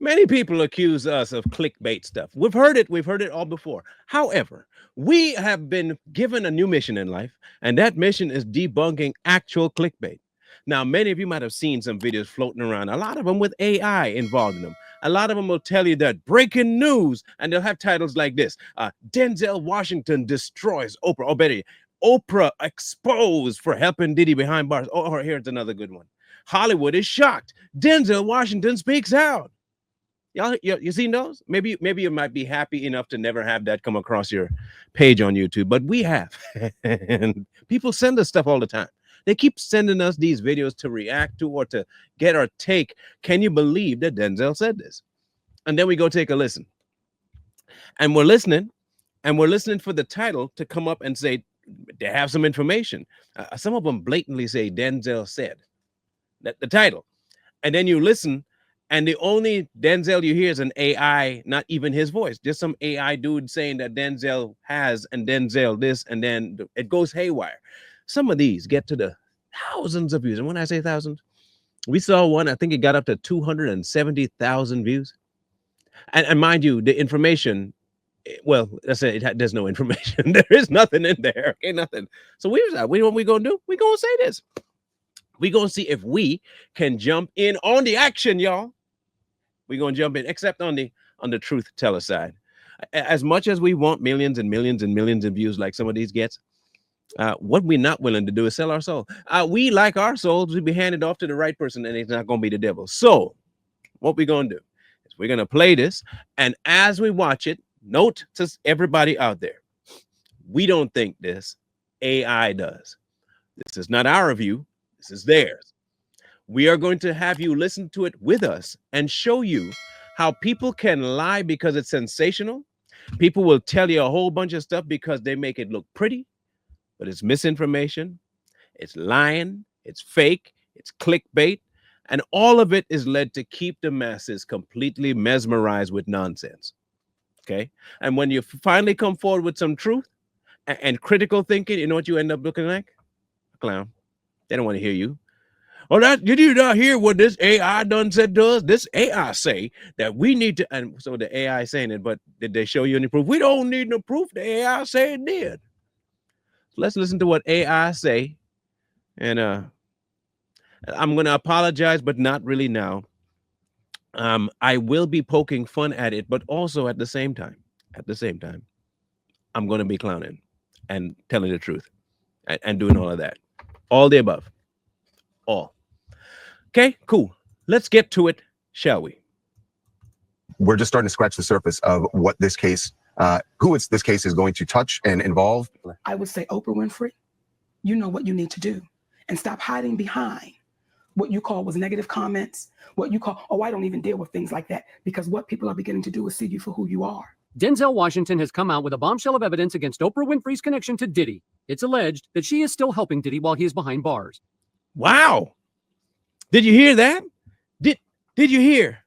Many people accuse us of clickbait stuff. We've heard it all before. However, we have been given a new mission in life, and that mission is debunking actual clickbait. Now, many of you might have seen some videos floating around, a lot of them with AI involved in them. A lot of them will tell you that breaking news, and they'll have titles like this: Denzel Washington destroys Oprah. Or better, Oprah exposed for helping Diddy behind bars. Or here's another good one: Hollywood is shocked. Denzel Washington speaks out. Y'all, you seen those? Maybe you might be happy enough to never have that come across your page on YouTube, but we have. And people send us stuff all the time. They keep sending us these videos to react to or to get our take. Can you believe that Denzel said this? And then we go take a listen. And we're listening, for the title to come up and say they have some information. Some of them blatantly say Denzel said that the title. And then you listen, and the only Denzel you hear is an AI, not even his voice, just some AI dude saying that Denzel has and Denzel this, and then it goes haywire. Some of these get to the thousands of views. And when I say thousands, we saw one, I think it got up to 270,000 views. And mind you, the information, well, let's say there's no information. There is nothing in there. Okay, nothing. So what we going to do? We're going to say this. We're going to see if we can jump in on the action, y'all. We're going to jump in, except on the truth teller side. As much as we want millions and millions and millions of views like some of these gets, what we're not willing to do is sell our soul. We like our souls to be handed off to the right person, and it's not going to be the devil. So what we're going to do is we're going to play this, and as we watch it, note to everybody out there, we don't think this, AI does. This is not our view. This is theirs. We are going to have you listen to it with us and show you how people can lie because it's sensational. People will tell you a whole bunch of stuff because they make it look pretty, but it's misinformation, it's lying, it's fake, it's clickbait, and all of it is led to keep the masses completely mesmerized with nonsense. Okay? And when you finally come forward with some truth and critical thinking, you know what you end up looking like? A clown. They don't want to hear you. Oh, did you not hear what this AI done said to us? This AI say that we need to, and so the AI saying it, but did they show you any proof? We don't need no proof. The AI say it did. So let's listen to what AI say. And I'm going to apologize, but not really now. I will be poking fun at it, but also at the same time, I'm going to be clowning and telling the truth and doing all of that. All the above. All. Okay, cool. Let's get to it, shall we? We're just starting to scratch the surface of what this case, this case is going to touch and involve. I would say, Oprah Winfrey, you know what you need to do, and stop hiding behind what you call was negative comments, what you call, oh, I don't even deal with things like that, because what people are beginning to do is see you for who you are. Denzel Washington has come out with a bombshell of evidence against Oprah Winfrey's connection to Diddy. It's alleged that she is still helping Diddy while he is behind bars. Wow. Did you hear that? Did you hear?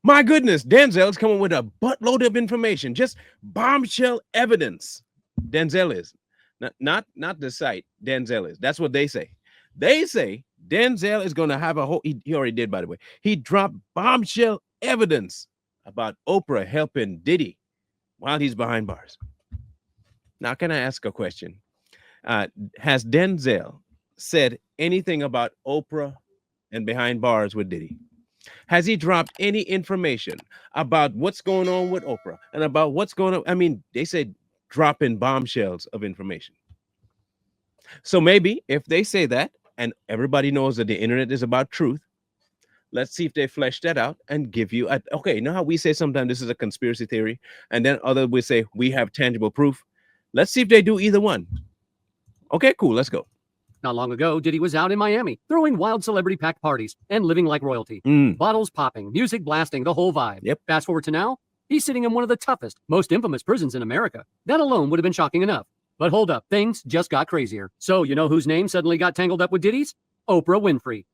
My goodness, Denzel's coming with a buttload of information, just bombshell evidence. Denzel is. Not the site. Denzel is. That's what they say. They say Denzel is going to have a whole, he already did, by the way. He dropped bombshell evidence about Oprah helping Diddy while he's behind bars. Now, can I ask a question? Has Denzel said anything about Oprah and behind bars with Diddy? Has he dropped any information about what's going on with Oprah and about what's going on? I mean, they said dropping bombshells of information. So maybe if they say that, and everybody knows that the internet is about truth, let's see if they flesh that out and give you okay, you know how we say sometimes this is a conspiracy theory, and then others will say we have tangible proof. Let's see if they do either one. Okay, cool, let's go. Not long ago, Diddy was out in Miami, throwing wild celebrity-packed parties and living like royalty. Bottles popping, music blasting, the whole vibe. Yep. Fast forward to now, he's sitting in one of the toughest, most infamous prisons in America. That alone would have been shocking enough. But hold up, things just got crazier. So you know whose name suddenly got tangled up with Diddy's? Oprah Winfrey.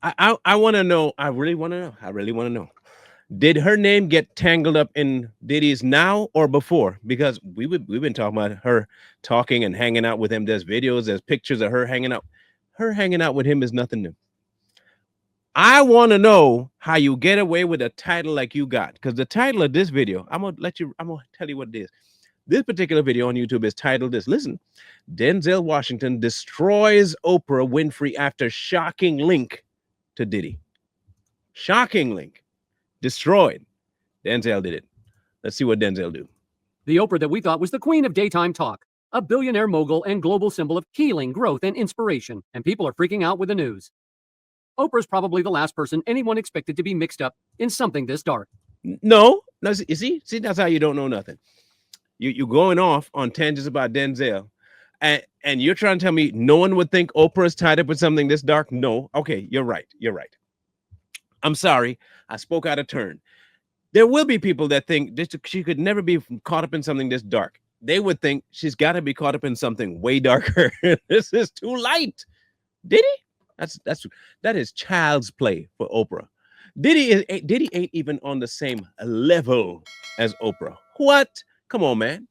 I want to know. I really want to know. Did her name get tangled up in Diddy's now or before? Because we've been talking about her talking and hanging out with him. There's videos, there's pictures of her hanging out. Her hanging out with him is nothing new. I want to know how you get away with a title like you got. Because the title of this video, I'm gonna tell you what it is. This particular video on YouTube is titled this. Listen, Denzel Washington destroys Oprah Winfrey after shocking link to Diddy. Shocking link. Destroyed. Denzel did it. Let's see what Denzel do. The Oprah that we thought was the queen of daytime talk, a billionaire mogul and global symbol of healing, growth, and inspiration. And people are freaking out with the news. Oprah's probably the last person anyone expected to be mixed up in something this dark. No, you see, that's how you don't know nothing. You're going off on tangents about Denzel, and you're trying to tell me no one would think Oprah is tied up with something this dark? No. Okay, you're right. You're right. I'm sorry. I spoke out of turn. There will be people that think she could never be caught up in something this dark. They would think she's got to be caught up in something way darker. This is too light. Diddy? That is child's play for Oprah. Diddy ain't even on the same level as Oprah. What? Come on, man.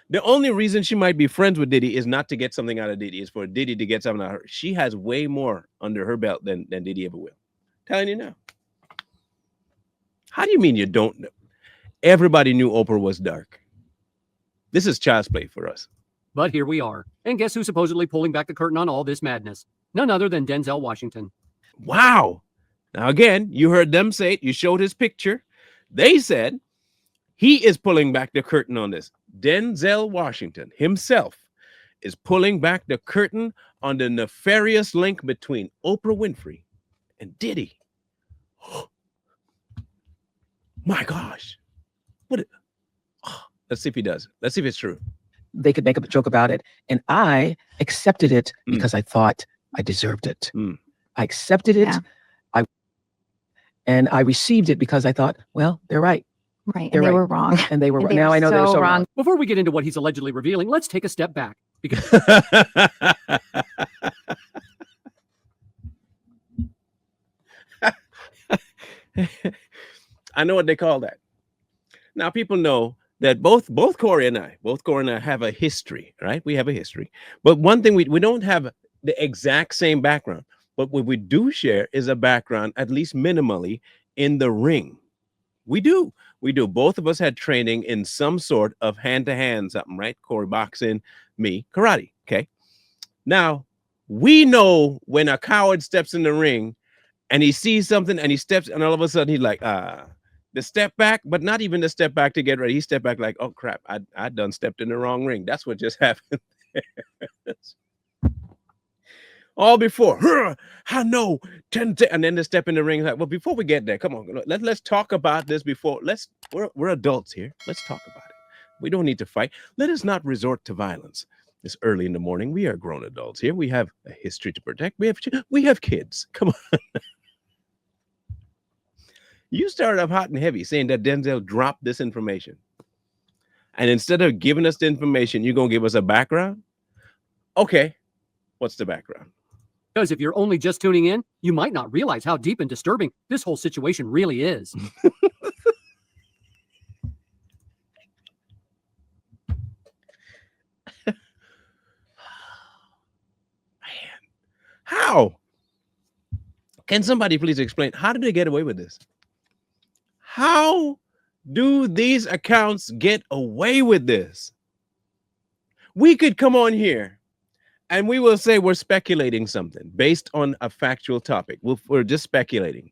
The only reason she might be friends with Diddy is not to get something out of Diddy. It's for Diddy to get something out of her. She has way more under her belt than Diddy ever will. Telling you now. How do you mean you don't know? Everybody knew Oprah was dark. This is child's play for us. But here we are. And guess who's supposedly pulling back the curtain on all this madness? None other than Denzel Washington. Wow. Now, again, you heard them say it. You showed his picture. They said he is pulling back the curtain on this. Denzel Washington himself is pulling back the curtain on the nefarious link between Oprah Winfrey and Diddy. My gosh. Let's see if he does. Let's see if it's true. They could make a joke about it. And I accepted it because I thought I deserved it. I accepted it. Yeah. I received it because I thought, well, they're right. Right. They're And they right. were wrong. And they were And right. they Now were I know they're so wrong. Before we get into what he's allegedly revealing, let's take a step back. Because I know what they call that. Now, people know that both Corey and I have a history, right? We have a history. But one thing, we don't have the exact same background. But what we do share is a background, at least minimally, in the ring. We do. Both of us had training in some sort of hand-to-hand something, right? Corey boxing, me karate, okay? Now, we know when a coward steps in the ring and he sees something and he steps, and all of a sudden he's like, the step back, but not even the step back to get ready. He stepped back like, oh crap, I done stepped in the wrong ring. That's what just happened. All before, I know, and then the step in the ring. Like, well, before we get there, come on, let's talk about this before. We're adults here. Let's talk about it. We don't need to fight. Let us not resort to violence. It's early in the morning. We are grown adults here. We have a history to protect. We have kids. Come on. You started off hot and heavy saying that Denzel dropped this information. And instead of giving us the information, you're going to give us a background? Okay. What's the background? Because if you're only just tuning in, you might not realize how deep and disturbing this whole situation really is. Man, how? Can somebody please explain? How did they get away with this? How do these accounts get away with this? We could come on here and we will say we're speculating something based on a factual topic. We're just speculating.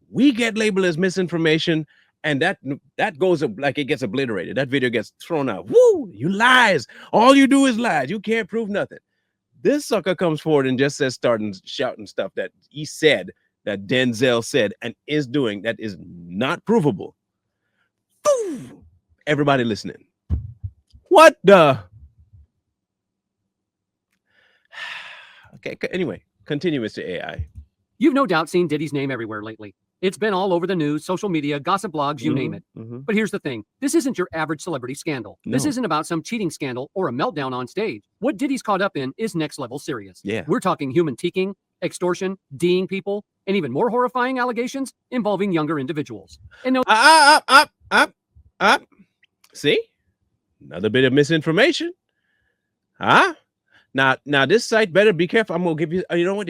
We get labeled as misinformation, and that goes like it gets obliterated. That video gets thrown out. Woo! You lies. All you do is lies. You can't prove nothing. This sucker comes forward and just says, starting shouting stuff that he said, that Denzel said and is doing, that is not provable. Woo! Everybody listening. What the? Okay, anyway, continue, Mr. AI. You've no doubt seen Diddy's name everywhere lately. It's been all over the news, social media, gossip blogs, you name it. But here's the thing. This isn't your average celebrity scandal. No. This isn't about some cheating scandal or a meltdown on stage. What Diddy's caught up in is next level serious. Yeah. We're talking human teaking, extortion, D'ing people, and even more horrifying allegations involving younger individuals. And no, Up. See? Another bit of misinformation. Huh? Now this site better be careful. I'm gonna give you, you know what?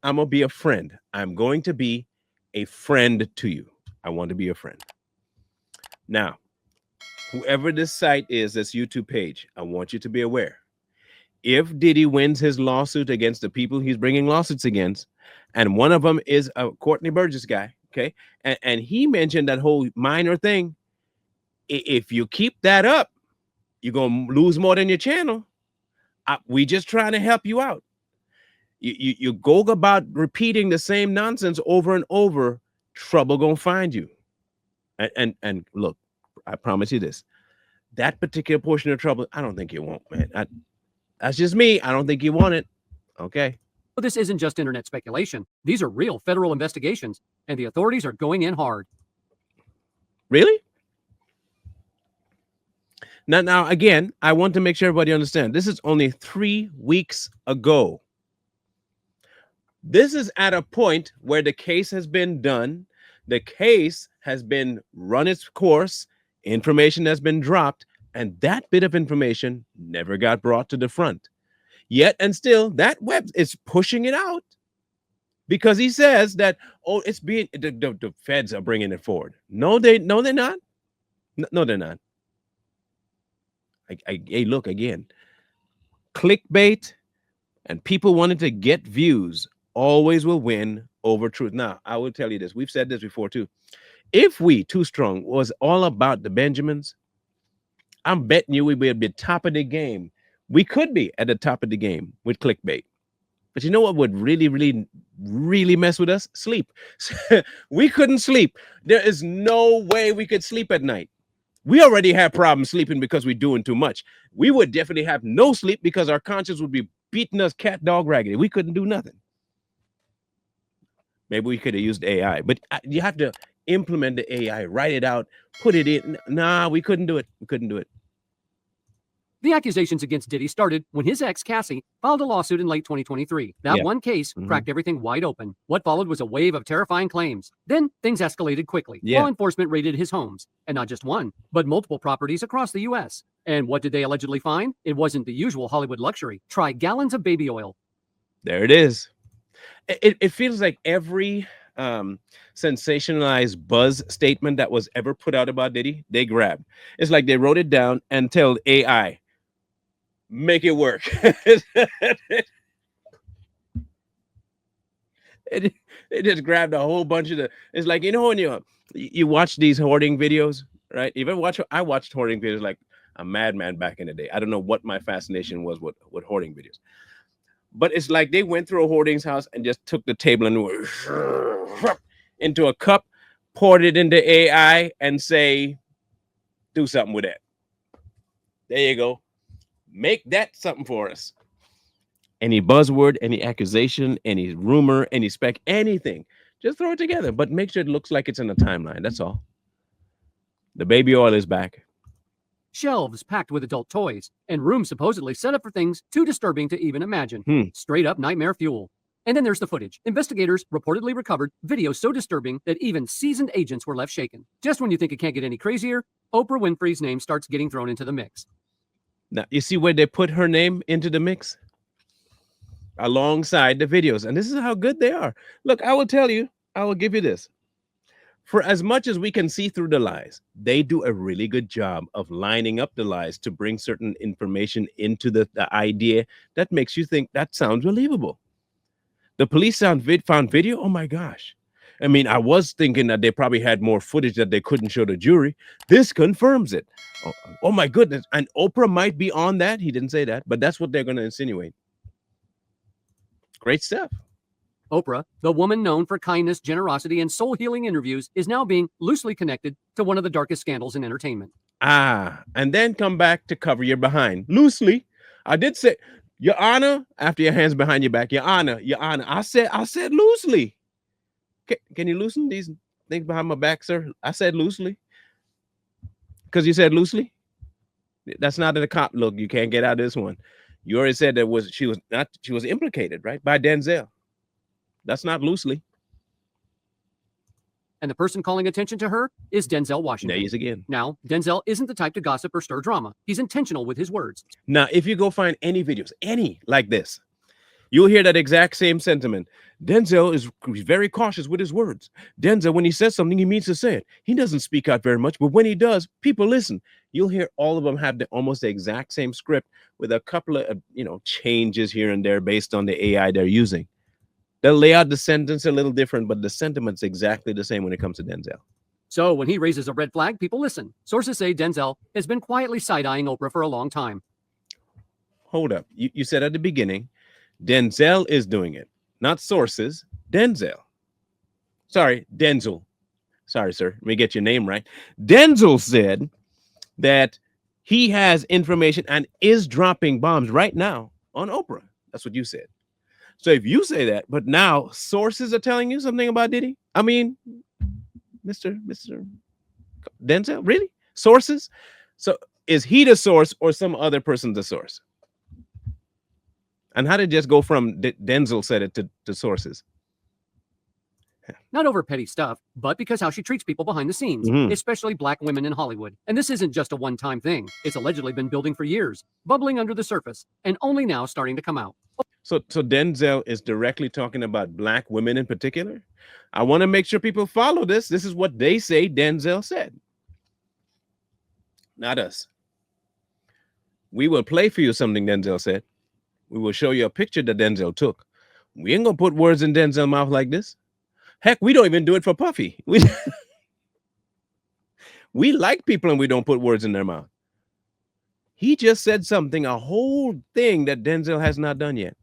I'm gonna be a friend. I'm going to be a friend to you. I want to be a friend. Now, whoever this site is, this YouTube page, I want you to be aware. If Diddy wins his lawsuit against the people he's bringing lawsuits against, and one of them is a Courtney Burgess guy, okay, and he mentioned that whole minor thing. If you keep that up, you're gonna lose more than your channel. We just trying to help you out. You go about repeating the same nonsense over and over, trouble gonna find you. And look, I promise you this: that particular portion of trouble, I don't think you won't, man. That's just me. I don't think you want it. Okay. But this isn't just internet speculation. These are real federal investigations, and the authorities are going in hard. Really? Now, again, I want to make sure everybody understands. This is only 3 weeks ago. This is at a point where the case has been done. The case has been run its course. Information has been dropped. And that bit of information never got brought to the front. Yet and still, that web is pushing it out because he says that, oh, it's being the feds are bringing it forward. No, they're not. No, they're not. Hey, look again. Clickbait and people wanting to get views always will win over truth. Now, I will tell you this. We've said this before too. If we, Too Strong, was all about the Benjamins, I'm betting you we would be top of the game. We could be at the top of the game with clickbait. But you know what would really, really, really mess with us? Sleep. We couldn't sleep. There is no way we could sleep at night. We already have problems sleeping because we're doing too much. We would definitely have no sleep because our conscience would be beating us cat dog raggedy. We couldn't do nothing. Maybe we could have used AI, but you have to implement the AI, write it out, put it in. Nah, we couldn't do it. We couldn't do it. The accusations against Diddy started when his ex, Cassie, filed a lawsuit in late 2023. That one case cracked everything wide open. What followed was a wave of terrifying claims. Then things escalated quickly. Law enforcement raided his homes, and not just one, but multiple properties across the U.S. And what did they allegedly find? It wasn't the usual Hollywood luxury. Try gallons of baby oil. There it is. It feels like every sensationalized buzz statement that was ever put out about Diddy, they grabbed. It's like they wrote it down and told AI, make it work. It just grabbed a whole bunch of it's like, you know, when you watch these hoarding videos, right? I watched hoarding videos like a madman back in the day. I don't know what my fascination was with hoarding videos. But it's like they went through a hoarding's house and just took the table and into a cup, poured it into AI and say, do something with that. There you go. Make that something for us. Any buzzword, any accusation, any rumor, any spec, anything. Just throw it together, but make sure it looks like it's in a timeline. That's all. The baby oil is back. Shelves packed with adult toys, and rooms supposedly set up for things too disturbing to even imagine. Straight up nightmare fuel. And then there's the footage. Investigators reportedly recovered video so disturbing that even seasoned agents were left shaken. Just when you think it can't get any crazier, Oprah Winfrey's name starts getting thrown into the mix. Now, you see where they put her name into the mix? Alongside the videos. And this is how good they are. Look, I will tell you, I will give you this. For as much as we can see through the lies, they do a really good job of lining up the lies to bring certain information into the idea that makes you think that sounds believable. The police found video. Oh my gosh. I mean, I was thinking that they probably had more footage that they couldn't show the jury. This confirms it. Oh my goodness. And Oprah might be on that. He didn't say that, but that's what they're going to insinuate. Great stuff. Oprah, the woman known for kindness, generosity, and soul-healing interviews, is now being loosely connected to one of the darkest scandals in entertainment. And then come back to cover your behind. Loosely. I did say, Your Honor, after your hands behind your back, Your Honor. I said loosely. Can you loosen these things behind my back, sir? I said loosely. Because you said loosely? That's not a cop. Look, you can't get out of this one. You already said that she was implicated, right? By Denzel. That's not loosely. And the person calling attention to her is Denzel Washington. There he is again. Now, Denzel isn't the type to gossip or stir drama. He's intentional with his words. Now, if you go find any videos, any like this, You'll hear that exact same sentiment. Denzel is very cautious with his words. Denzel, when he says something, he means to say it. He doesn't speak out very much, but when he does, people listen. You'll hear all of them have almost the exact same script with a couple of changes here and there based on the AI they're using. They'll lay out the sentence a little different, but the sentiment's exactly the same when it comes to Denzel. So when he raises a red flag, people listen. Sources say Denzel has been quietly side-eyeing Oprah for a long time. Hold up. You said at the beginning, Denzel is doing it, not sources. Denzel. Sorry, Denzel. Sorry, sir. Let me get your name right. Denzel said that he has information and is dropping bombs right now on Oprah. That's what you said. So if you say that, but now sources are telling you something about Diddy, I mean, Mr. Denzel, really? Sources? So is he the source or some other person the source? And how did it just go from Denzel said it to sources? Not over petty stuff, but because how she treats people behind the scenes, especially black women in Hollywood. And this isn't just a one-time thing. It's allegedly been building for years, bubbling under the surface, and only now starting to come out. So Denzel is directly talking about black women in particular. I want to make sure people follow this. This is what they say Denzel said. Not us. We will play for you something Denzel said. We will show you a picture that Denzel took. We ain't gonna put words in Denzel's mouth like this. Heck, we don't even do it for Puffy. We like people and we don't put words in their mouth. He just said something, a whole thing that Denzel has not done yet.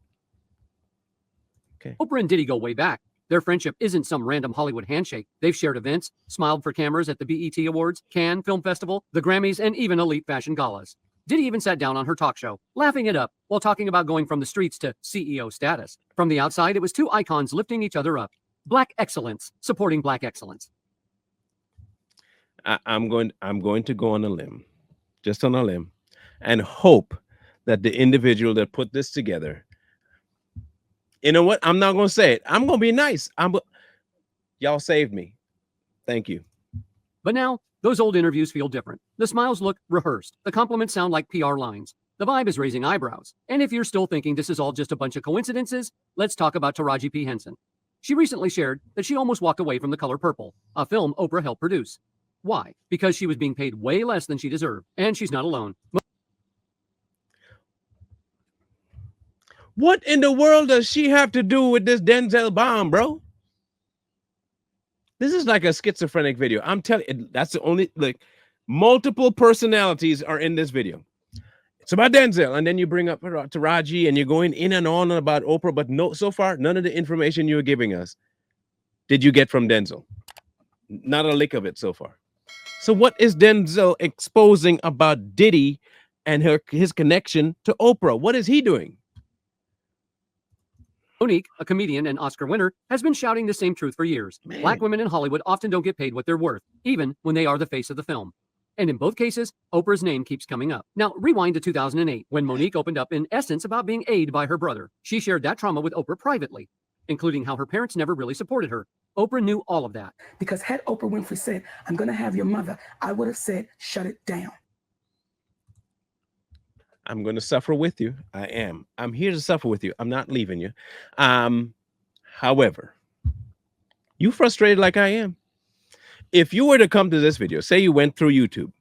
Okay. Oprah and Diddy go way back. Their friendship isn't some random Hollywood handshake. They've shared events, smiled for cameras at the BET Awards, Cannes Film Festival, the Grammys, and even elite fashion galas. Diddy even sat down on her talk show, laughing it up, while talking about going from the streets to CEO status. From the outside, it was two icons lifting each other up. Black excellence, supporting black excellence. I'm going to go on a limb, just on a limb, and hope that the individual that put this together, you know what? I'm not going to say it. I'm going to be nice. Y'all saved me. Thank you. But now, those old interviews feel different. The smiles look rehearsed. The compliments sound like PR lines. The vibe is raising eyebrows. And if you're still thinking this is all just a bunch of coincidences, let's talk about Taraji P. Henson. She recently shared that she almost walked away from The Color Purple, a film Oprah helped produce. Why? Because she was being paid way less than she deserved. And she's not alone. What in the world does she have to do with this Denzel bomb, bro? This is like a schizophrenic video. I'm telling you, that's the only, like, multiple personalities are in this video. It's about Denzel, and then you bring up Taraji, and you're going in and on about Oprah, but no, so far, none of the information you're giving us did you get from Denzel. Not a lick of it so far. So what is Denzel exposing about Diddy and his connection to Oprah? What is he doing? Monique, a comedian and Oscar winner, has been shouting the same truth for years. Man. Black women in Hollywood often don't get paid what they're worth, even when they are the face of the film. And in both cases, Oprah's name keeps coming up. Now, rewind to 2008, when Monique opened up in essence about being aided by her brother. She shared that trauma with Oprah privately, including how her parents never really supported her. Oprah knew all of that. Because had Oprah Winfrey said, I'm going to have your mother, I would have said, shut it down. I'm going to suffer with you. I am. I'm here to suffer with you. I'm not leaving you. However, you frustrated like I am. If you were to come to this video, say you went through YouTube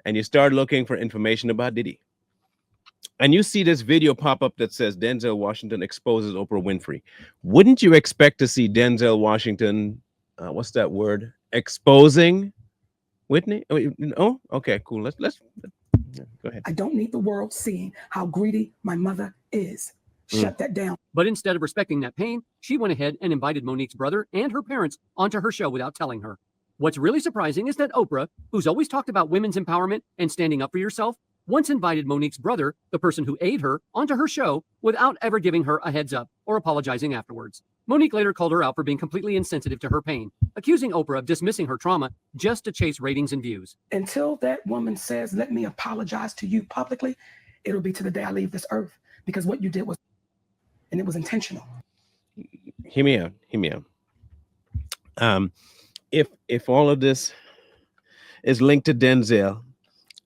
and you start looking for information about Diddy, and you see this video pop up that says Denzel Washington exposes Oprah Winfrey, wouldn't you expect to see Denzel Washington, what's that word? Exposing Whitney? Oh, okay, cool. Let's go ahead. I don't need the world seeing how greedy my mother is. Shut that down. But instead of respecting that pain, she went ahead and invited Monique's brother and her parents onto her show without telling her. What's really surprising is that Oprah, who's always talked about women's empowerment and standing up for yourself, once invited Monique's brother, the person who aided her, onto her show without ever giving her a heads up or apologizing afterwards. Monique later called her out for being completely insensitive to her pain, accusing Oprah of dismissing her trauma just to chase ratings and views. Until that woman says, let me apologize to you publicly, it'll be to the day I leave this earth. Because what you did was, and it was intentional. Hear me out. Hear me out. If all of this is linked to Denzel,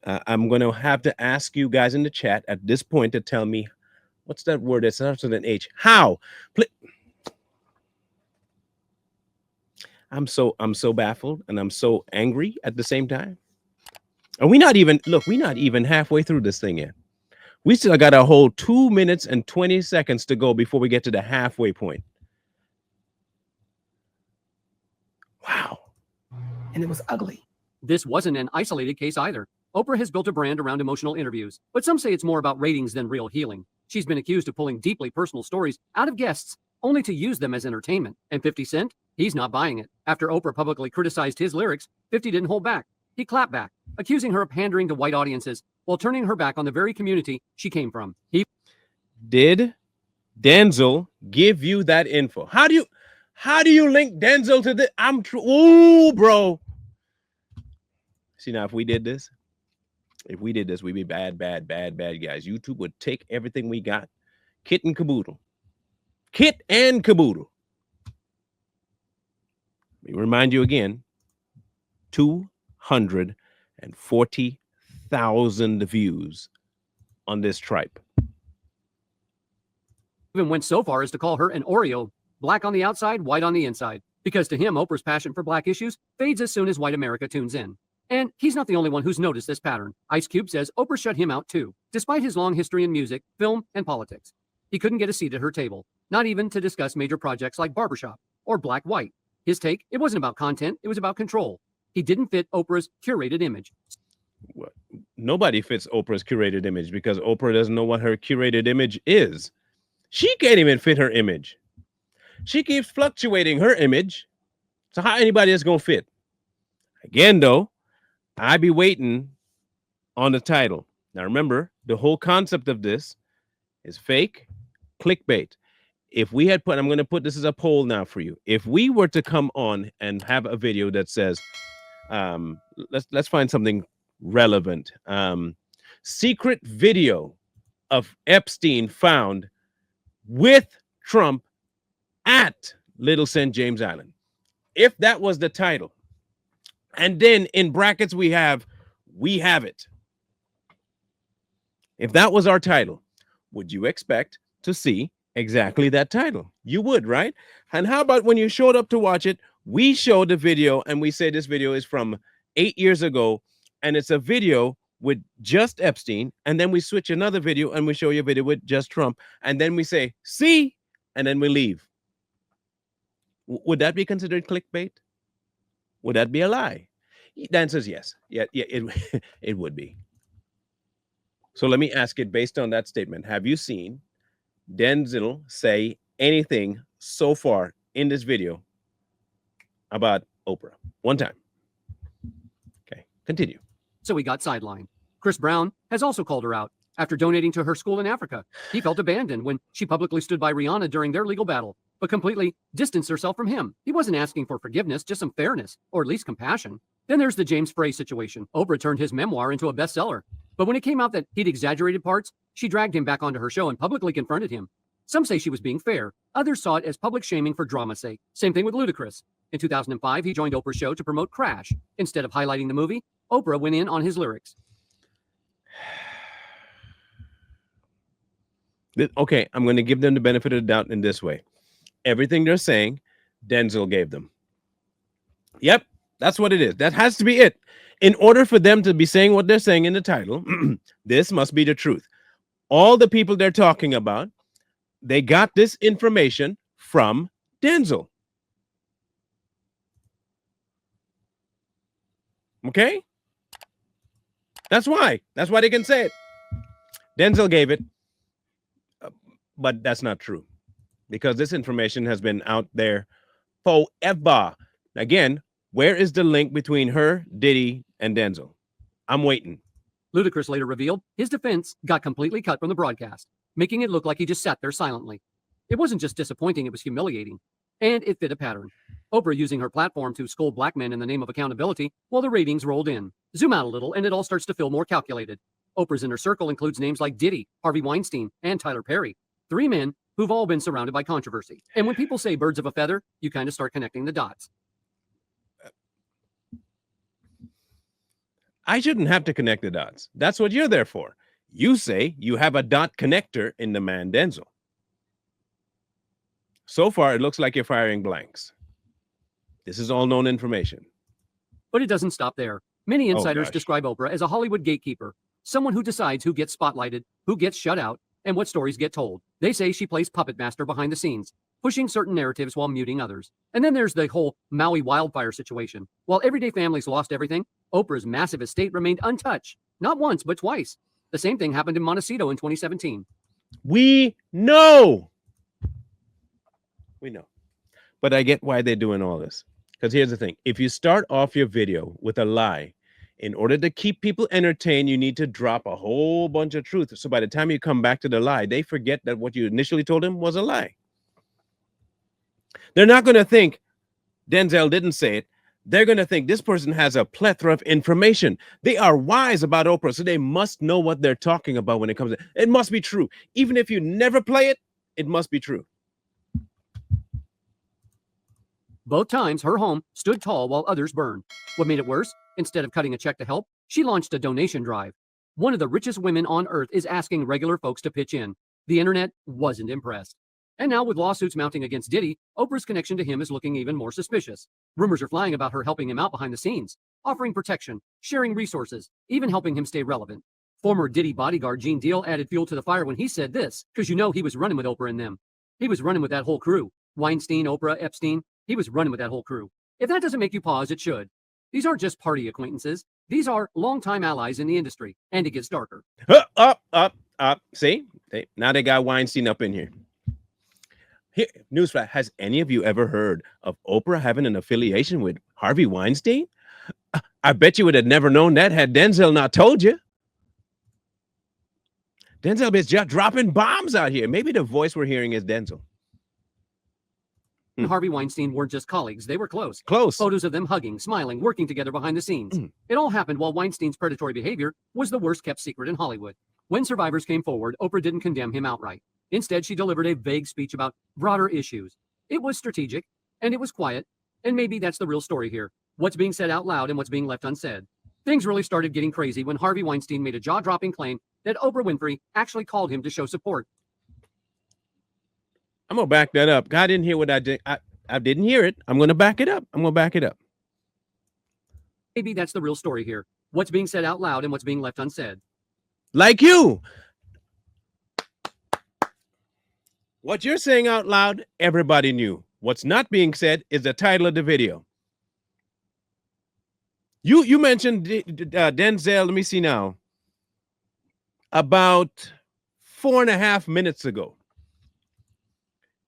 I'm going to have to ask you guys in the chat at this point to tell me What's that word that starts with an H? How? I'm so baffled and I'm so angry at the same time. And we're not even halfway through this thing yet. We still got a whole 2 minutes and 20 seconds to go before we get to the halfway point. Wow. And it was ugly. This wasn't an isolated case either. Oprah has built a brand around emotional interviews, but some say it's more about ratings than real healing. She's been accused of pulling deeply personal stories out of guests only to use them as entertainment. And 50 Cent? He's not buying it. After Oprah publicly criticized his lyrics, 50 didn't hold back. He clapped back, accusing her of pandering to white audiences while turning her back on the very community she came from. Did Denzel give you that info? How do you link Denzel to this? Ooh, bro. See, now if we did this, we'd be bad guys. YouTube would take everything we got, kit and caboodle. Let me remind you again, 240,000 views on this tripe. Even went so far as to call her an Oreo, black on the outside, white on the inside. Because to him, Oprah's passion for black issues fades as soon as white America tunes in. And he's not the only one who's noticed this pattern. Ice Cube says Oprah shut him out too, despite his long history in music, film, and politics. He couldn't get a seat at her table, not even to discuss major projects like Barbershop or Black White. His take, it wasn't about content, it was about control. He didn't fit Oprah's curated image. Nobody fits Oprah's curated image because Oprah doesn't know what her curated image is. She can't even fit her image. She keeps fluctuating her image. So how anybody is going to fit? Again, though, I be waiting on the title. Now, remember, the whole concept of this is fake clickbait. If we had I'm going to put this as a poll now for you. If we were to come on and have a video that says, let's find something relevant. Secret video of Epstein found with Trump at Little St. James Island. If that was the title, and then in brackets we have it. If that was our title, would you expect to see exactly that title? You would, right? And how about when you showed up to watch it, we showed the video and we say this video is from 8 years ago, and it's a video with just Epstein, and then we switch another video and we show you a video with just Trump, and then we say, see, and then we leave. Would that be considered clickbait? Would that be a lie? The answer is yes. Yeah, it would be. So let me ask it based on that statement. Have you seen Denzel say anything so far in this video about Oprah? One time. Okay, continue. So he got sidelined. Chris Brown has also called her out after donating to her school in Africa. He felt abandoned when she publicly stood by Rihanna during their legal battle, but completely distanced herself from him. He wasn't asking for forgiveness, just some fairness, or at least compassion. Then there's the James Frey situation. Oprah turned his memoir into a bestseller. But when it came out that he'd exaggerated parts, she dragged him back onto her show and publicly confronted him. Some say she was being fair. Others saw it as public shaming for drama's sake. Same thing with Ludacris. In 2005, he joined Oprah's show to promote Crash. Instead of highlighting the movie, Oprah went in on his lyrics. Okay, I'm going to give them the benefit of the doubt in this way. Everything they're saying, Denzel gave them. Yep, that's what it is. That has to be it. In order for them to be saying what they're saying in the title, this must be the truth. All the people they're talking about, they got this information from Denzel. Okay? That's why they can say it. Denzel gave it, but that's not true because this information has been out there forever. Again, where is the link between her, Diddy, and Denzel? I'm waiting. Ludacris later revealed his defense got completely cut from the broadcast, making it look like he just sat there silently. It wasn't just disappointing, it was humiliating. And it fit a pattern. Oprah using her platform to scold black men in the name of accountability while the ratings rolled in. Zoom out a little and it all starts to feel more calculated. Oprah's inner circle includes names like Diddy, Harvey Weinstein, and Tyler Perry. 3 men who've all been surrounded by controversy. And when people say birds of a feather, you kind of start connecting the dots. I shouldn't have to connect the dots. That's what you're there for. You say you have a dot connector in the man Denzel. So far, it looks like you're firing blanks. This is all known information. But it doesn't stop there. Many insiders gosh. describe Oprah as a Hollywood gatekeeper, someone who decides who gets spotlighted, who gets shut out, and what stories get told. They say she plays puppet master behind the scenes, pushing certain narratives while muting others. And then there's the whole Maui wildfire situation. While everyday families lost everything, Oprah's massive estate remained untouched, not once, but twice. The same thing happened in Montecito in 2017. We know. We know. But I get why they're doing all this. Because here's the thing. If you start off your video with a lie, in order to keep people entertained, you need to drop a whole bunch of truth. So by the time you come back to the lie, they forget that what you initially told them was a lie. They're not going to think Denzel didn't say it. They're going to think this person has a plethora of information. They are wise about Oprah, so they must know what they're talking about when it comes to it. It must be true. Even if you never play it, it must be true. Both times, her home stood tall while others burned. What made it worse? Instead of cutting a check to help, she launched a donation drive. One of the richest women on earth is asking regular folks to pitch in. The internet wasn't impressed. And now with lawsuits mounting against Diddy, Oprah's connection to him is looking even more suspicious. Rumors are flying about her helping him out behind the scenes, offering protection, sharing resources, even helping him stay relevant. Former Diddy bodyguard Gene Deal added fuel to the fire when he said this, because you know he was running with Oprah and them. He was running with that whole crew. Weinstein, Oprah, Epstein. He was running with that whole crew. If that doesn't make you pause, it should. These aren't just party acquaintances. These are longtime allies in the industry, and it gets darker. Up. See? Now they got Weinstein up in here. Here, newsflash, has any of you ever heard of Oprah having an affiliation with Harvey Weinstein? I bet you would have never known that had Denzel not told you. Denzel is just dropping bombs out here. Maybe the voice we're hearing is Denzel. And Harvey Weinstein weren't just colleagues, they were close. Close. Photos of them hugging, smiling, working together behind the scenes. It all happened while Weinstein's predatory behavior was the worst kept secret in Hollywood. When survivors came forward, Oprah didn't condemn him outright. Instead, she delivered a vague speech about broader issues. It was strategic, and it was quiet, and maybe that's the real story here. What's being said out loud and what's being left unsaid. Things really started getting crazy when Harvey Weinstein made a jaw-dropping claim that Oprah Winfrey actually called him to show support. I'm going to back that up. God didn't hear what I did. I didn't hear it. I'm going to back it up. Maybe that's the real story here. What's being said out loud and what's being left unsaid. Like you. What you're saying out loud, everybody knew. What's not being said is the title of the video. You mentioned Denzel, let me see now, about 4.5 minutes ago.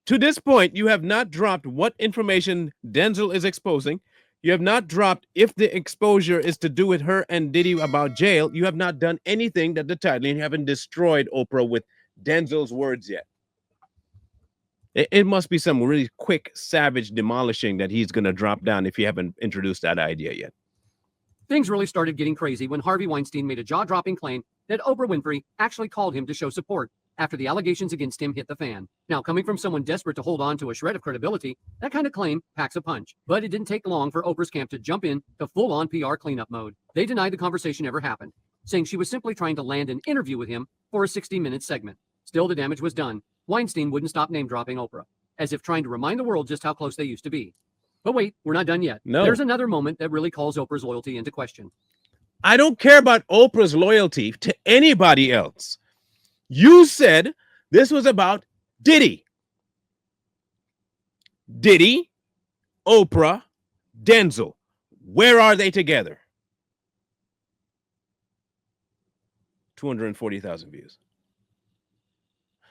To this point, you have not dropped what information Denzel is exposing. You have not dropped if the exposure is to do with her and Diddy about jail. You have not done anything that the title, and you haven't destroyed Oprah with Denzel's words yet. It must be some really quick, savage demolishing that he's going to drop down if you haven't introduced that idea yet. Things really started getting crazy when Harvey Weinstein made a jaw-dropping claim that Oprah Winfrey actually called him to show support after the allegations against him hit the fan. Now, coming from someone desperate to hold on to a shred of credibility, that kind of claim packs a punch. But it didn't take long for Oprah's camp to jump in to full-on PR cleanup mode. They denied the conversation ever happened, saying she was simply trying to land an interview with him for a 60-minute segment. Still, the damage was done. Weinstein wouldn't stop name-dropping Oprah, as if trying to remind the world just how close they used to be. But wait, we're not done yet. No. There's another moment that really calls Oprah's loyalty into question. I don't care about Oprah's loyalty to anybody else. You said this was about Diddy. Diddy, Oprah, Denzel. Where are they together? 240,000 views.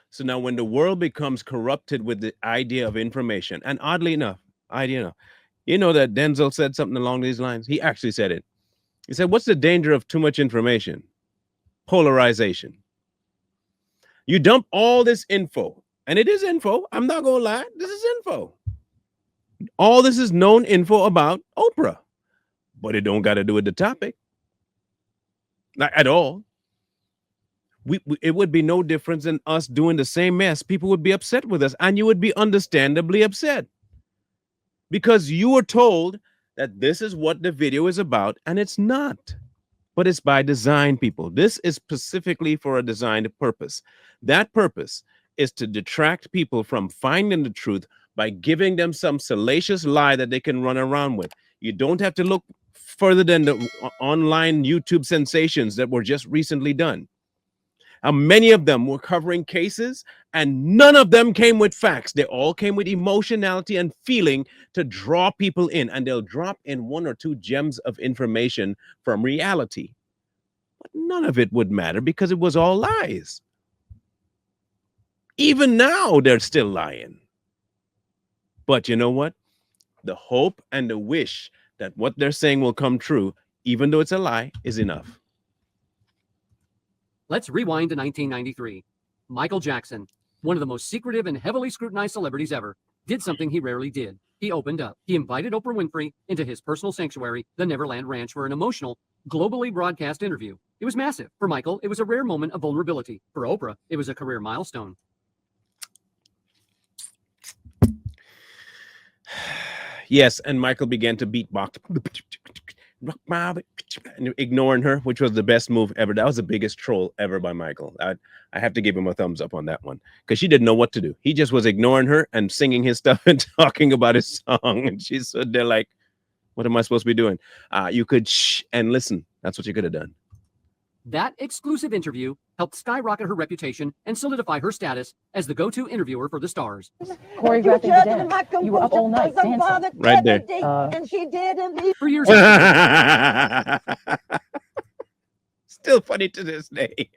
So now when the world becomes corrupted with the idea of information, and oddly enough, you know that Denzel said something along these lines. He actually said it. He said, what's the danger of too much information? Polarization. You dump all this info, and it is info. I'm not going to lie. This is info. All this is known info about Oprah, but it don't got to do with the topic. Not at all. It would be no difference than us doing the same mess. People would be upset with us, and you would be understandably upset because you were told that this is what the video is about, and it's not. but it's by design, people. This is specifically for a designed purpose. That purpose is to detract people from finding the truth by giving them some salacious lie that they can run around with. You don't have to look further than the online YouTube sensations that were just recently done. Many of them were covering cases, and none of them came with facts. They all came with emotionality and feeling to draw people in, and they'll drop in 1 or 2 gems of information from reality. But none of it would matter because it was all lies. Even now, they're still lying. But you know what? The hope and the wish that what they're saying will come true, even though it's a lie, is enough. Let's rewind to 1993. Michael Jackson, one of the most secretive and heavily scrutinized celebrities ever, did something he rarely did. He opened up. He invited Oprah Winfrey into his personal sanctuary, the Neverland Ranch, for an emotional, globally broadcast interview. It was massive. For Michael, it was a rare moment of vulnerability. For Oprah, it was a career milestone. Yes, and Michael began to beatbox, ignoring her, which was the best move ever. That was the biggest troll ever by Michael. I have to give him a thumbs up on that one, because she didn't know what to do. He just was ignoring her and singing his stuff and talking about his song. And she stood there like, what am I supposed to be doing? You could shh and listen. That's what you could have done. That exclusive interview helped skyrocket her reputation and solidify her status as the go-to interviewer for the stars. Choreographing the dance. You were up all night dancing. Right there. And she didn't. For years, Still funny to this day.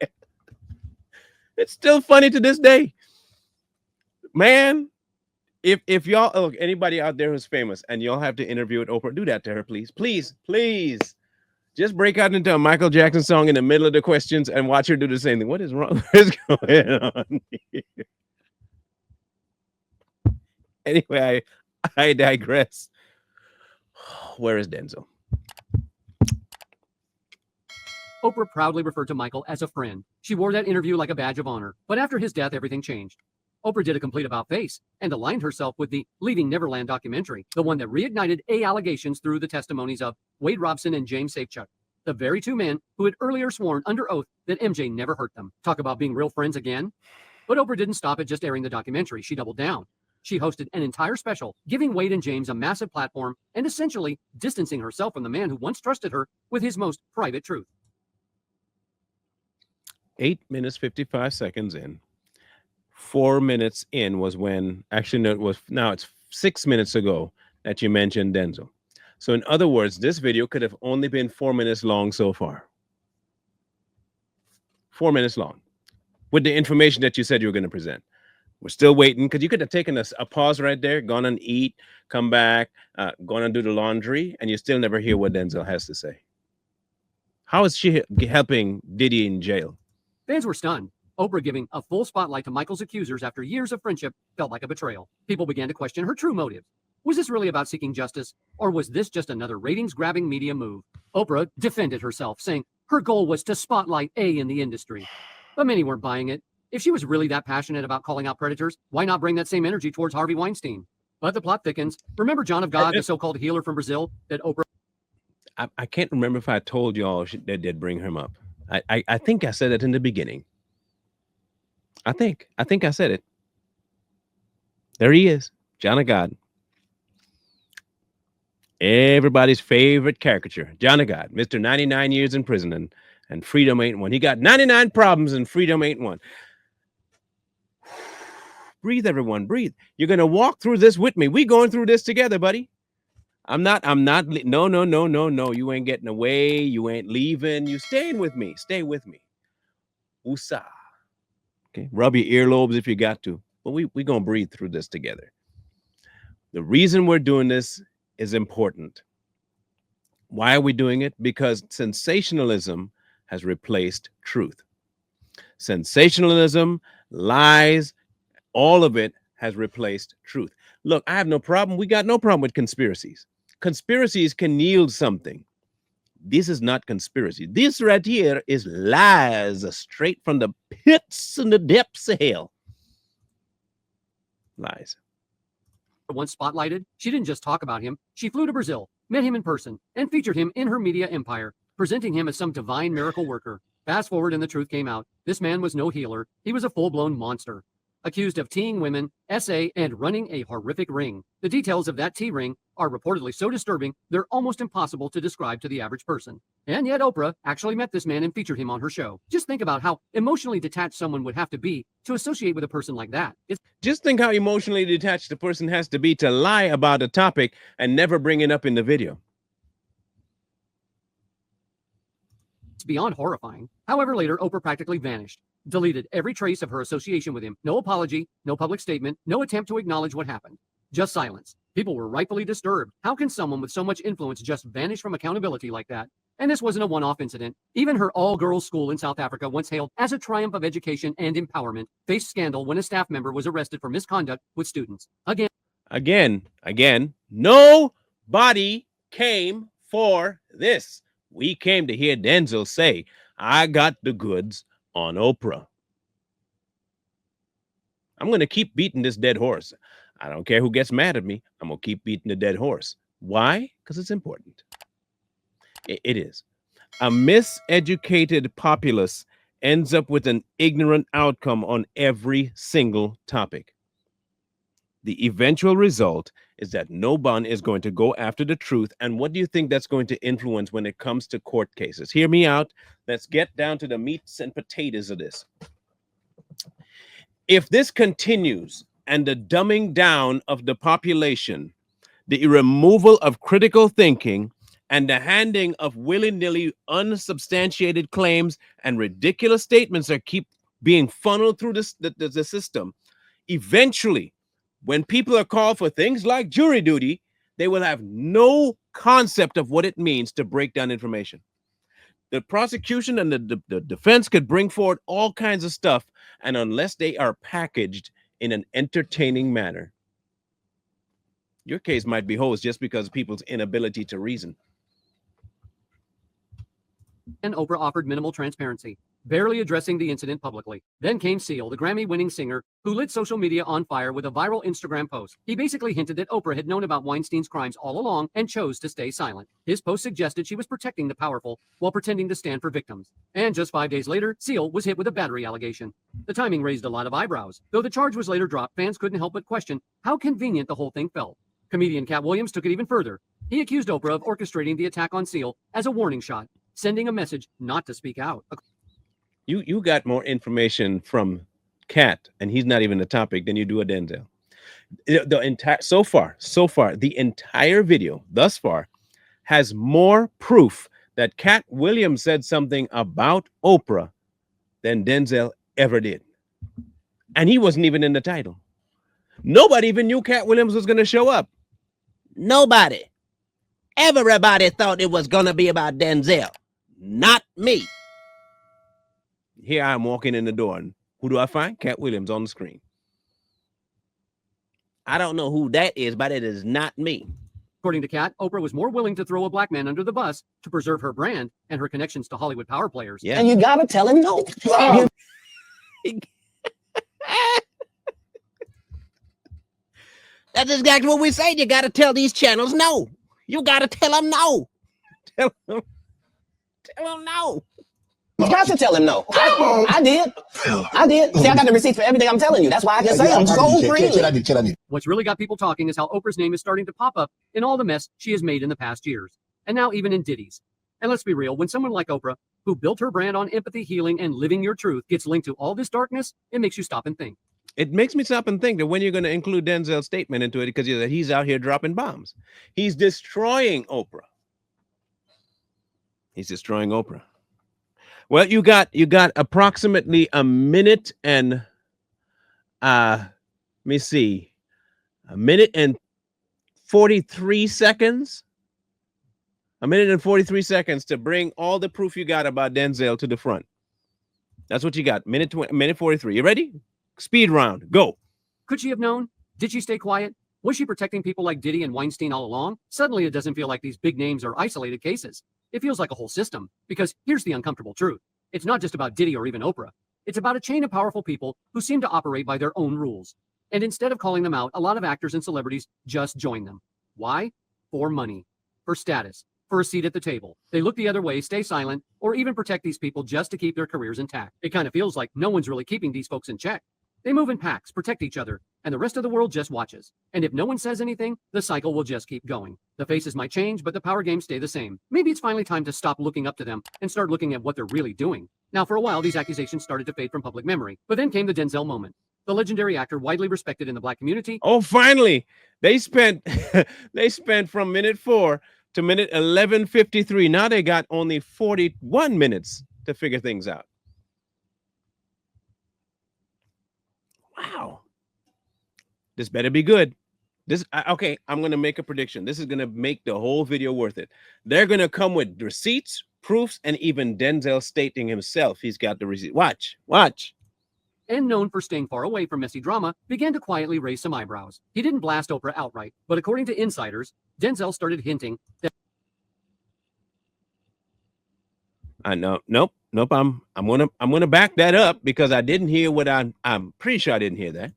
It's still funny to this day. Man, if y'all, look, anybody out there who's famous and y'all have to interview with Oprah, do that to her, please. Please, please. Just break out into a Michael Jackson song in the middle of the questions and watch her do the same thing. What is wrong? What is going on here? Anyway, I digress. Where is Denzel? Oprah proudly referred to Michael as a friend. She wore that interview like a badge of honor. But after his death, everything changed. Oprah did a complete about-face and aligned herself with the Leaving Neverland documentary, the one that reignited allegations through the testimonies of Wade Robson and James Safechuck, the very 2 men who had earlier sworn under oath that MJ never hurt them. Talk about being real friends again. But Oprah didn't stop at just airing the documentary. She doubled down. She hosted an entire special, giving Wade and James a massive platform and essentially distancing herself from the man who once trusted her with his most private truth. 8 minutes, 55 seconds in. 4 minutes in was when, actually, no, it's 6 minutes ago that you mentioned Denzel. So in other words, this video could have only been 4 minutes long so far. 4 minutes long with the information that you said you were going to present. We're still waiting, because you could have taken a pause right there, gone and eat, come back, gone and do the laundry, and you still never hear what Denzel has to say. How is she helping Diddy in jail? Fans were stunned. Oprah giving a full spotlight to Michael's accusers after years of friendship felt like a betrayal. People began to question her true motives. Was this really about seeking justice, or was this just another ratings-grabbing media move? Oprah defended herself, saying her goal was to spotlight A in the industry. But many weren't buying it. If she was really that passionate about calling out predators, why not bring that same energy towards Harvey Weinstein? But the plot thickens. Remember John of God, the so-called healer from Brazil that Oprah... I can't remember if I told y'all that did bring him up. I think I said it in the beginning. I think I said it. There he is, John of God. Everybody's favorite caricature, John of God, Mr. 99 years in prison and freedom ain't one. He got 99 problems and freedom ain't one. Breathe, everyone, breathe. You're going to walk through this with me. We going through this together, buddy. No. You ain't getting away. You ain't leaving. You staying with me. Stay with me. Woosah. Okay. Rub your earlobes if you got to. But we going to breathe through this together. The reason we're doing this is important. Why are we doing it? Because sensationalism has replaced truth. Sensationalism, lies, all of it has replaced truth. Look, I have no problem. We got no problem with conspiracies. Conspiracies can yield something. This is not conspiracy. This right here is lies straight from the pits and the depths of hell. Lies. Once spotlighted, she didn't just talk about him. She flew to Brazil, met him in person, and featured him in her media empire. presenting him as some divine miracle worker. Fast forward and the truth came out. This man was no healer. He was a full-blown monster. Accused of teeing women, SA, and running a horrific ring. The details of that tea ring are reportedly so disturbing, they're almost impossible to describe to the average person. And yet Oprah actually met this man and featured him on her show. Just think about how emotionally detached someone would have to be to associate with a person like that. Just think how emotionally detached the person has to be to lie about a topic and never bring it up in the video. It's beyond horrifying. However, later, Oprah practically vanished, deleted every trace of her association with him. No apology, no public statement, no attempt to acknowledge what happened. Just silence. People were rightfully disturbed. How can someone with so much influence just vanish from accountability like that? And this wasn't a one-off incident. Even her all-girls school in South Africa, once hailed as a triumph of education and empowerment, faced scandal when a staff member was arrested for misconduct with students. Again, nobody came for this. We came to hear Denzel say, I got the goods on Oprah. I'm going to keep beating this dead horse. I don't care who gets mad at me. I'm going to keep beating the dead horse. Why? Because it's important. It is. A miseducated populace ends up with an ignorant outcome on every single topic. The eventual result is that no one is going to go after the truth. And what do you think that's going to influence when it comes to court cases? Hear me out. Let's get down to the meats and potatoes of this. If this continues and the dumbing down of the population, the removal of critical thinking, and the handing of willy-nilly unsubstantiated claims and ridiculous statements that keep being funneled through the system, eventually, when people are called for things like jury duty, they will have no concept of what it means to break down information. The prosecution and the defense could bring forward all kinds of stuff, and unless they are packaged in an entertaining manner, your case might be hosed just because of people's inability to reason. And Oprah offered minimal transparency, barely addressing the incident publicly. Then came Seal, the Grammy-winning singer, who lit social media on fire with a viral Instagram post. He basically hinted that Oprah had known about Weinstein's crimes all along and chose to stay silent. His post suggested she was protecting the powerful while pretending to stand for victims. And just 5 days later, Seal was hit with a battery allegation. The timing raised a lot of eyebrows. Though the charge was later dropped, fans couldn't help but question how convenient the whole thing felt. Comedian Cat Williams took it even further. He accused Oprah of orchestrating the attack on Seal as a warning shot, sending a message not to speak out. You got more information from Cat, and he's not even the topic, than you do a Denzel. The entire so far, the entire video thus far has more proof that Cat Williams said something about Oprah than Denzel ever did. And he wasn't even in the title. Nobody even knew Cat Williams was going to show up. Nobody. Everybody thought it was going to be about Denzel. Not me. Here I am walking in the door, and who do I find? Cat Williams on the screen. I don't know who that is, but it is not me. According to Cat, Oprah was more willing to throw a black man under the bus to preserve her brand and her connections to Hollywood power players. Yeah. And you gotta tell him no. That's exactly what we say. You got to tell these channels no. You got to tell them no. Tell them no. You got to tell him no. I did. See, I got the receipts for everything I'm telling you. That's why I can say them so freely. What's really got people talking is how Oprah's name is starting to pop up in all the mess she has made in the past years. And now even in Diddy's. And let's be real, when someone like Oprah, who built her brand on empathy, healing, and living your truth, gets linked to all this darkness, it makes you stop and think. It makes me stop and think that when you're going to include Denzel's statement into it, because he's out here dropping bombs. He's destroying Oprah. He's destroying Oprah. Well, you got approximately a minute and let me see, a minute and 43 seconds. A minute and 43 seconds to bring all the proof you got about Denzel to the front. That's what you got. Minute 43. You ready? Speed round. Go. Could she have known? Did she stay quiet? Was she protecting people like Diddy and Weinstein all along? Suddenly, it doesn't feel like these big names are isolated cases. It feels like a whole system. Because here's the uncomfortable truth. It's not just about Diddy or even Oprah. It's about a chain of powerful people who seem to operate by their own rules. And instead of calling them out, a lot of actors and celebrities just join them. Why? For money, for status, for a seat at the table. They look the other way, stay silent, or even protect these people just to keep their careers intact. It kind of feels like no one's really keeping these folks in check. They move in packs, protect each other, and the rest of the world just watches. And if no one says anything, the cycle will just keep going. The faces might change, but the power games stay the same. Maybe it's finally time to stop looking up to them and start looking at what they're really doing. Now, for a while, these accusations started to fade from public memory, but then came the Denzel moment. The legendary actor, widely respected in the Black community. Oh, finally, they spent from minute 4 to minute 11:53. Now they got only 41 minutes to figure things out. Wow. This better be good. Okay, I'm going to make a prediction. This is going to make the whole video worth it. They're going to come with receipts, proofs, and even Denzel stating himself he's got the receipt. Watch. And known for staying far away from messy drama, began to quietly raise some eyebrows. He didn't blast Oprah outright, but according to insiders, Denzel started hinting that Nope. I'm gonna back that up because I didn't hear what I'm pretty sure I didn't hear that.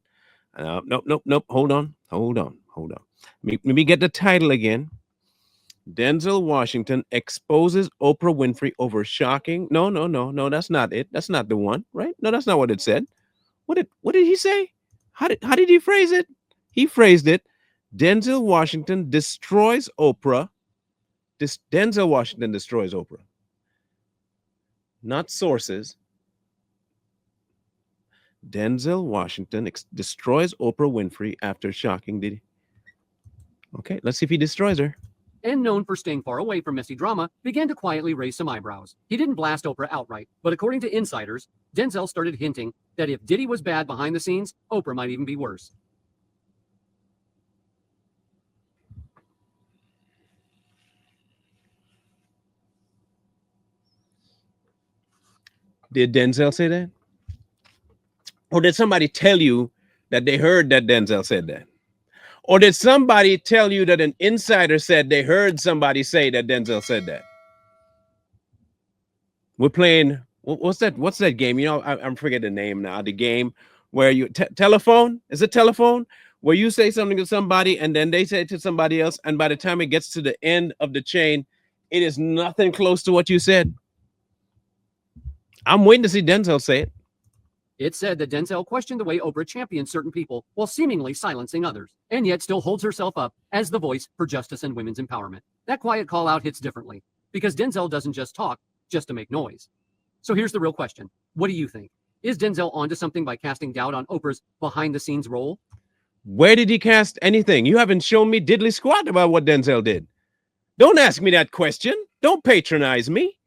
Nope. Hold on. Let me get the title again. Denzel Washington exposes Oprah Winfrey over shocking. No, that's not it. That's not the one, right? No, that's not what it said. What did he say? How did he phrase it? He phrased it. Denzel Washington destroys Oprah. Denzel Washington destroys Oprah. Not sources. Denzel Washington destroys Oprah Winfrey after shocking Diddy. Okay, let's see if he destroys her. And known for staying far away from messy drama, began to quietly raise some eyebrows. He didn't blast Oprah outright, but according to insiders, Denzel started hinting that if Diddy was bad behind the scenes, Oprah might even be worse. Did Denzel say that? Or did somebody tell you that they heard that Denzel said that? Or did somebody tell you that an insider said they heard somebody say that Denzel said that? We're playing, what's that game? You know, I'm forgetting the name now. The game where you, telephone? Is it telephone? Where you say something to somebody and then they say it to somebody else. And by the time it gets to the end of the chain, it is nothing close to what you said. I'm waiting to see Denzel say it. It said that Denzel questioned the way Oprah champions certain people while seemingly silencing others, and yet still holds herself up as the voice for justice and women's empowerment. That quiet call out hits differently, because Denzel doesn't just talk just to make noise. So here's the real question. What do you think? Is Denzel onto something by casting doubt on Oprah's behind-the-scenes role? Where did he cast anything? You haven't shown me diddly squat about what Denzel did. Don't ask me that question. Don't patronize me.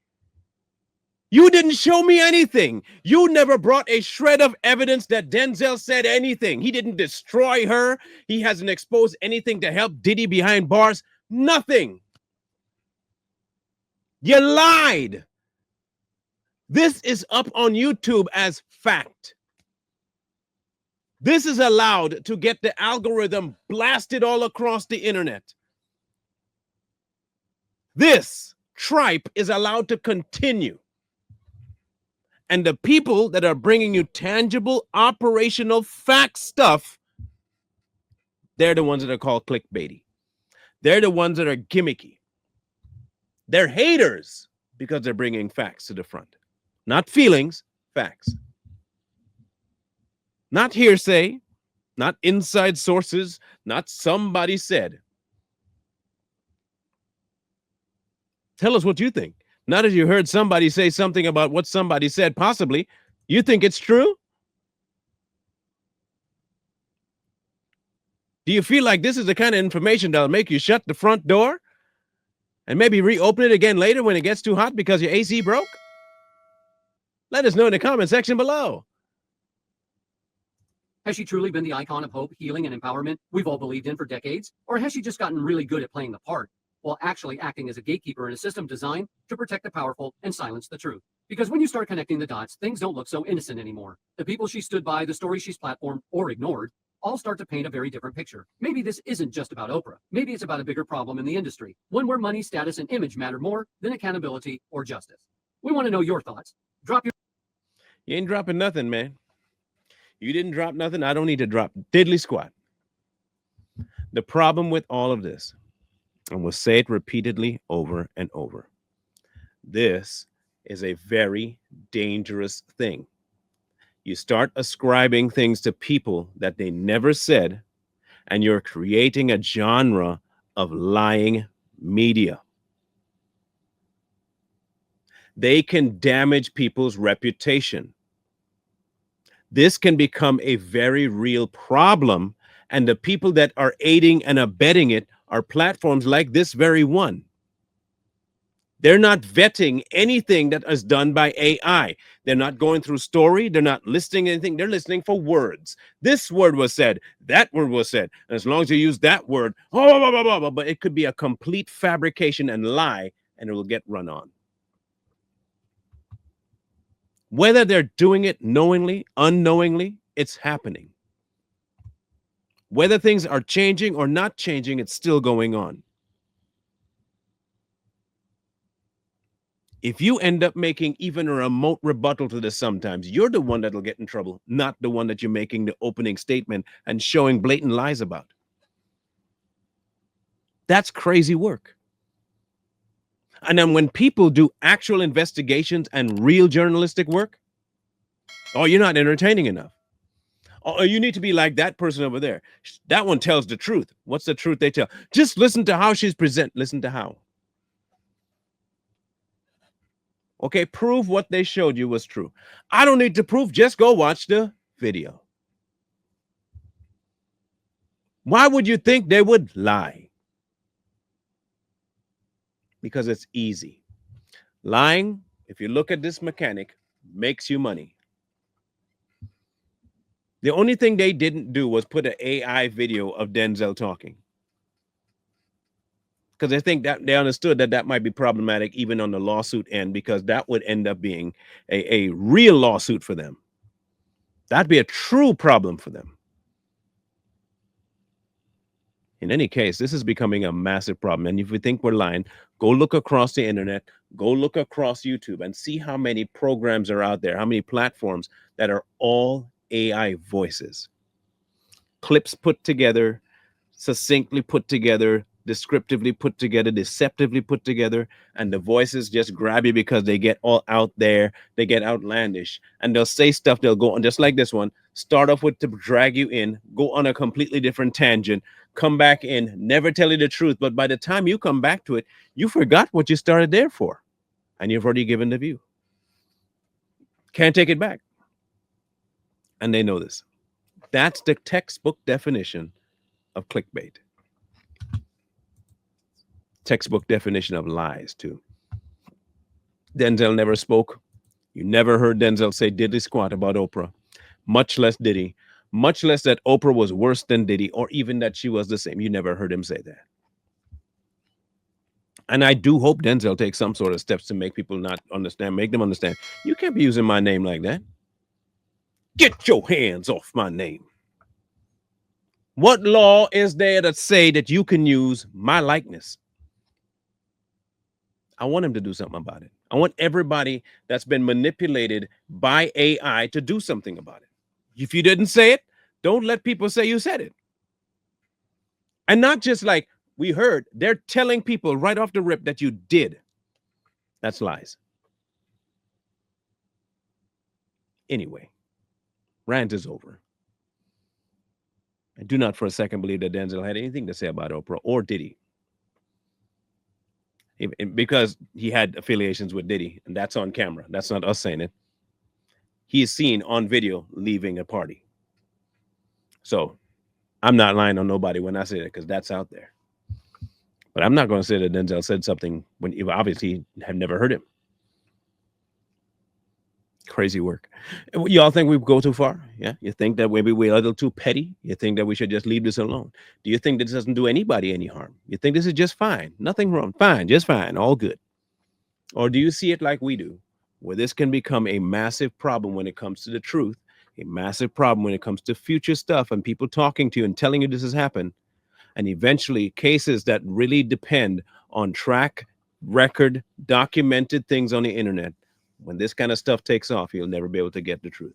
You didn't show me anything. You never brought a shred of evidence that Denzel said anything. He didn't destroy her. He hasn't exposed anything to help Diddy behind bars. Nothing. You lied. This is up on YouTube as fact. This is allowed to get the algorithm blasted all across the internet. This tripe is allowed to continue. And the people that are bringing you tangible, operational fact stuff, they're the ones that are called clickbaity. They're the ones that are gimmicky. They're haters because they're bringing facts to the front. Not feelings, facts. Not hearsay, not inside sources, not somebody said. Tell us what you think. Not as you heard somebody say something about what somebody said, possibly. You think it's true? Do you feel like this is the kind of information that'll make you shut the front door and maybe reopen it again later when it gets too hot because your AC broke? Let us know in the comment section below. Has she truly been the icon of hope, healing, and empowerment we've all believed in for decades? Or has she just gotten really good at playing the part, while actually acting as a gatekeeper in a system designed to protect the powerful and silence the truth? Because when you start connecting the dots, things don't look so innocent anymore. The people she stood by, the stories she's platformed or ignored, all start to paint a very different picture. Maybe this isn't just about Oprah. Maybe it's about a bigger problem in the industry, one where money, status, and image matter more than accountability or justice. We want to know your thoughts. Drop your... You ain't dropping nothing, man. You didn't drop nothing. I don't need to drop diddly squat. The problem with all of this and will say it repeatedly over and over. This is a very dangerous thing. You start ascribing things to people that they never said, and you're creating a genre of lying media. They can damage people's reputation. This can become a very real problem, and the people that are aiding and abetting it are platforms like this very one. They're not vetting anything that is done by AI. They're not going through story. They're not listing anything. They're listening for words. This word was said. That word was said. And as long as you use that word, but it could be a complete fabrication and lie, and it will get run on. Whether they're doing it knowingly, unknowingly, it's happening. Whether things are changing or not changing, it's still going on. If you end up making even a remote rebuttal to this sometimes, you're the one that'll get in trouble, not the one that you're making the opening statement and showing blatant lies about. That's crazy work. And then when people do actual investigations and real journalistic work, oh, you're not entertaining enough. Oh, you need to be like that person over there. That one tells the truth. What's the truth they tell? Just listen to how she's listen to how. Okay, prove what they showed you was true. I don't need to prove, just go watch the video. Why would you think they would lie? Because it's easy. Lying, if you look at this mechanic, makes you money. The only thing they didn't do was put an AI video of Denzel talking. Because I think that they understood that that might be problematic even on the lawsuit end, because that would end up being a real lawsuit for them. That'd be a true problem for them. In any case, this is becoming a massive problem. And if you think we're lying, go look across the internet, go look across YouTube and see how many programs are out there, how many platforms that are all AI voices. Clips put together, succinctly put together, descriptively put together, deceptively put together, and the voices just grab you because they get all out there, they get outlandish, and they'll say stuff, they'll go on just like this one, start off with to drag you in, go on a completely different tangent, come back in, never tell you the truth, but by the time you come back to it, you forgot what you started there for, and you've already given the view. Can't take it back. And they know this. That's the textbook definition of clickbait. Textbook definition of lies, too. Denzel never spoke. You never heard Denzel say diddly squat about Oprah, much less Diddy, much less that Oprah was worse than Diddy, or even that she was the same. You never heard him say that. And I do hope Denzel takes some sort of steps to make people not understand, make them understand. You can't be using my name like that. Get your hands off my name. What law is there that say that you can use my likeness? I want him to do something about it. I want everybody that's been manipulated by AI to do something about it. If you didn't say it, don't let people say you said it. And not just like we heard, they're telling people right off the rip that you did. That's lies. Anyway, rant is over. I do not for a second believe that Denzel had anything to say about Oprah or Diddy. Because he had affiliations with Diddy, and that's on camera. That's not us saying it. He is seen on video leaving a party. So I'm not lying on nobody when I say that, because that's out there. But I'm not going to say that Denzel said something when you obviously have never heard him. Crazy work. Y'all think we go too far? Yeah. You think that maybe we're a little too petty? You think that we should just leave this alone? Do you think that this doesn't do anybody any harm? You think this is just fine? Nothing wrong. Fine. Just fine. All good. Or do you see it like we do, where this can become a massive problem when it comes to the truth, a massive problem when it comes to future stuff and people talking to you and telling you this has happened, and eventually cases that really depend on track record, documented things on the internet? When this kind of stuff takes off, you'll never be able to get the truth.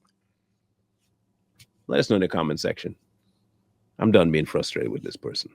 Let us know in the comment section. I'm done being frustrated with this person.